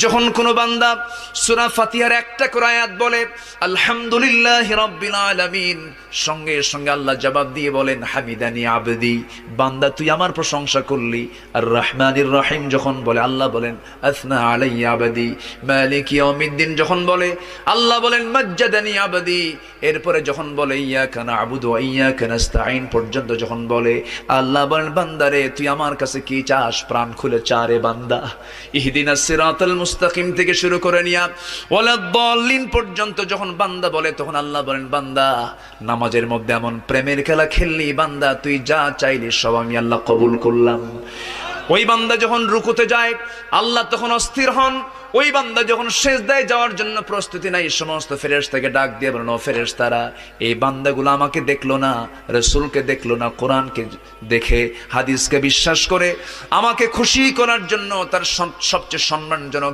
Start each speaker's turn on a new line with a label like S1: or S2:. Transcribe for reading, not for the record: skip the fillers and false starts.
S1: যখন কোনো বান্দা সূরা ফাতিহার একটা করে আয়াত বলে আলহামদুলিল্লাহি রাব্বিল আলামিন, সঙ্গে সঙ্গে আল্লাহ জবাব দিয়ে বলেন হামিদানি আবদি, বান্দা তুই আমার প্রশংসা করলি। আর রহমানির রহিম যখন বলে আল্লাহ বলেন আসনা আলাইয়া আবদি। মালিক ইয়াউমিদ্দিন যখন বলে আল্লাহ বলেন মাজ্জাদানি আবদি। এরপরে যখন বলে ইয়াকা না'বুদু ওয়া ইয়াকা নাস্তাঈন পর্যন্ত যখন বলে আল্লাহ বলেন বান্দারে তুই আমার কাছে কি চাস, প্রাণ খুলে চারে বান্দা। ইহদিনাস সিরাতাল মুস্তাকিম থেকে শুরু করে নিয়া ওয়ালাদ-দাল্লিন পর্যন্ত যখন বান্দা বলে তখন আল্লাহ বলেন বান্দা নামাজের মধ্যে এমন প্রেমের খেলা খেললি বান্দা, তুই যা চাইলি সব আমি আল্লাহ কবুল করলাম। ওই বান্দা যখন রুকুতে যায় আল্লাহ তখন অস্থির হন। ওই বান্দা যখন সিজদায় যাওয়ার জন্য প্রস্তুতি নাই, সমস্ত ফেরেশতাকে ডাক দিয়ে বলেন ও ফেরেশতারা, এই বান্দাগুলো আমাকে দেখলো না, রাসূলকে দেখলো না, কোরআনকে দেখে হাদিসকে বিশ্বাস করে আমাকে খুশি করার জন্য তার সবচেয়ে সম্মানজনক